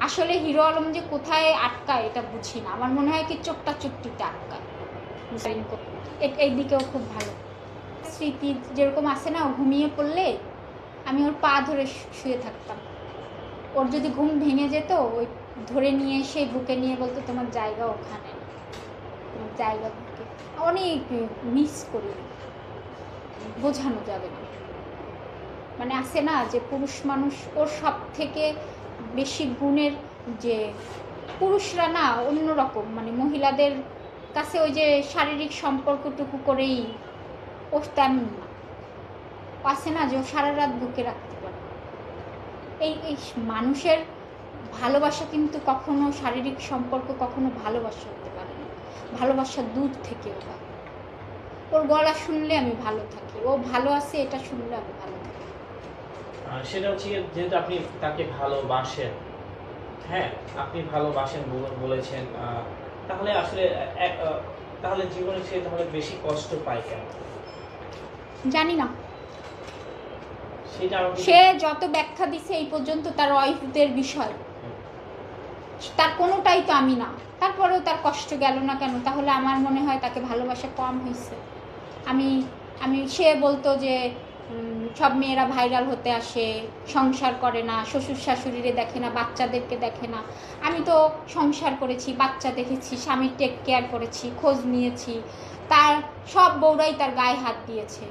আসলে হিরো আলম যে কোথায় আটকায় এটা বুঝি না। আমার মনে হয় কি চোট্টা চুট্টিতে আটকায়। এই দিকেও খুব ভালো স্মৃতি, যেরকম আছে না, ঘুমিয়ে পড়লে আমি ওর পা ধরে শুয়ে থাকতাম। ওর যদি ঘুম ভেঙে যেত, ওই ধরে নিয়ে এসে বুকে নিয়ে বলতো তোমার জায়গা ওখানে, তোমার জায়গা বুকে। অনেক মিস করি, বোঝানো যাবে না। মানে আছে না যে পুরুষ মানুষ, ওর সব থেকে বেশি গুণের যে পুরুষরা না অন্যরকম, মানে মহিলাদের কাছে ওই যে শারীরিক সম্পর্কটুকু করেই ও তেমন না। আছে না যে ও সারা রাত বুকে রাখতে পারে। এই এই মানুষের ভালোবাসা কিন্তু কখনো শারীরিক সম্পর্ক কখনো ভালোবাসা হতে পারে না, ভালোবাসা দূর থেকে হয়। ওর গলা শুনলে আমি ভালো থাকি, ও ভালো আছে এটা শুনলে আমি ভালো থাকি। সেটা হচ্ছে যেহেতু আপনি তাকে ভালোবাসেন, হ্যাঁ আপনি ভালোবাসেন বলেছেন, তাহলে আসলে তাহলে জীবনে সে তাহলে বেশি কষ্ট পায় কেন জানি না। সে যত ব্যাখ্যা দিছে এই পর্যন্ত তার ওয়াইফদের বিষয়, তার কোনোটাই তো আমি না। তারপরেও তার কষ্ট গেল না কেন? তাহলে আমার মনে হয় তাকে ভালোবাসা কম হয়েছে। আমি সে বলতো যে সব মেয়েরা ভাইরাল হতে আসে, সংসার করে না, শ্বশুর শাশুড়িরে দেখে না, বাচ্চাদেরকে দেখে না। আমি তো সংসার করেছি, বাচ্চা দেখেছি, স্বামীর টেক কেয়ার করেছি, খোঁজ নিয়েছি। তার সব বউরাই তার গায়ে হাত দিয়েছে,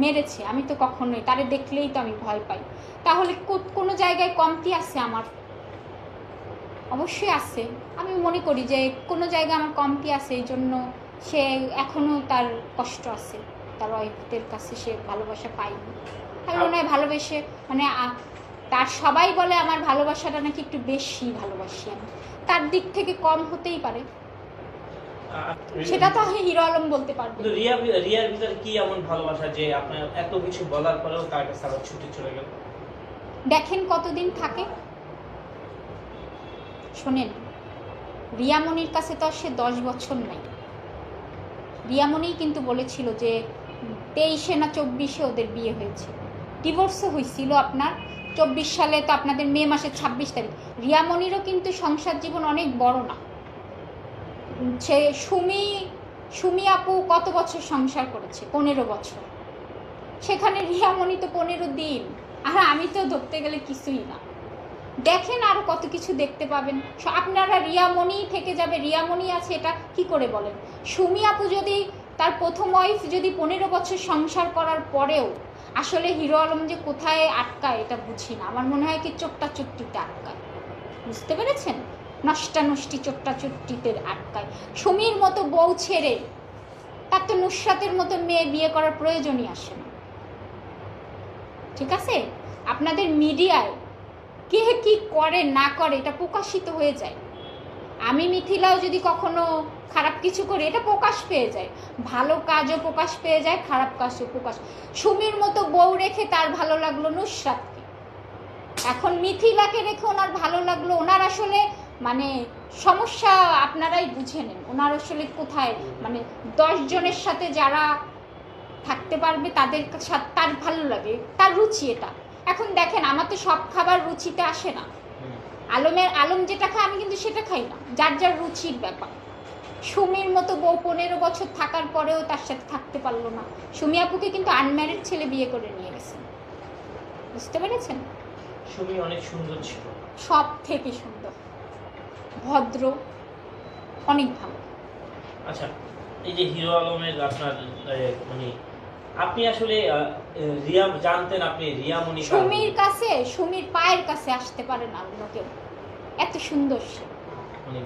মেরেছে। আমি তো কখনোই, তারে দেখলেই তো আমি ভয় পাই। তাহলে কোনো জায়গায় কমতি আছে আমার? অবশ্যই আছে। আমি মনে করি যে কোনো জায়গায় আমার কমতি আছে, এই জন্য সে এখনও তার কষ্ট আছে, তার ওয়াইফদের কাছে সে ভালোবাসা পায়নি। আমি মনে হয় ভালোবেসে, মানে তার সবাই বলে আমার ভালোবাসাটা নাকি একটু বেশি ভালোবাসি আমি, তার দিক থেকে কম হতেই পারে, সেটা তো হিরো আলম বলতে পারবে। রিয়ার ভিতরে কি এমন ভালোবাসা যে আপনার এত কিছু বলার পরেও তার কাছে আবার ছুটে চলে গেল? দেখেন কতদিন থাকে। শোনেন, রিয়ামণির কাছে তো সে 10 বছর নাই। রিয়ামণি কিন্তু বলেছিল যে 23-এ না 24-এ ওদের বিয়ে হয়েছে, ডিভোর্সও হয়েছিল আপনার 24 সালে, তো আপনাদের মে মাসের 26 তারিখ। রিয়ামণিরও কিন্তু সংসার জীবন অনেক বড় না। সে সুমি আপু কত বছর সংসার করেছে? 15 বছর। সেখানে রিয়ামণি তো 15 দিন, আর আমি তো ধরতে গেলে কিছুই না। দেখেন আরো কত কিছু দেখতে পাবেন আপনারা। রিয়ামণি থেকে যাবে, রিয়ামণি আছে এটা কি করে বলেন? সুমি আপু যদি তার প্রথম ওয়াইফ যদি 15 বছর সংসার করার পরেও আসলে হিরো আলম যে কোথায় আটকায় এটা বুঝি না। আমার মনে হয় কি চোট্টা চুট্টিতে আটকায়। বুঝতে পেরেছেন? নষ্টা নষ্টি চোট্টা চুট্টিতে আটকায়। সুমির মতো বউ ছেড়ে তার তো নুসরাতের মতো মেয়ে বিয়ে করার প্রয়োজনই আসে না। ঠিক আছে? আপনাদের মিডিয়ায় কে কি করে না করে এটা প্রকাশিত হয়ে যায়। আমি মিথিলাও যদি কখনো খারাপ কিছু করি এটা প্রকাশ পেয়ে যায়, ভালো কাজও প্রকাশ পেয়ে যায়, খারাপ কাজও প্রকাশ। সুমির মতো বউ রেখে তার ভালো লাগলো নুসরাতকে, এখন মিথিলাকে রেখে ওনার ভালো লাগলো। ওনার আসলে মানে সমস্যা আপনারাই বুঝে নেন, ওনার আসলে কোথায়, মানে 10 জনের সাথে যারা থাকতে পারবে তাদের সাথে তার ভালো লাগে, তার রুচি এটা। এখন দেখেন আমার তো সব খাবার রুচিতে আসে না। আলম যেটা খায় আমি কিন্তু সেটা খাই না, যার যার রুচির ব্যাপার। সুমির মতো বউ 15 বছর থাকার পরেও তার সাথে থাকতে পারলো না। সুমি আপুকে কিন্তু আনম্যারিড ছেলে বিয়ে করে নিয়ে গেছে। বুঝতে পেরেছেন? সুমি অনেক সুন্দর ছিল, সব থেকে সুন্দর, ভদ্র, অনেক ভালো। আচ্ছা, এই যে হিরো আলমের আপনার মানে আপনি আসলে রিয়া জানতেন, আপনি রিয়ামণি সুমির কাছে, সুমির পায়ের কাছে আসতে পারে না অন্য কেউ, এত সুন্দর সে। মানে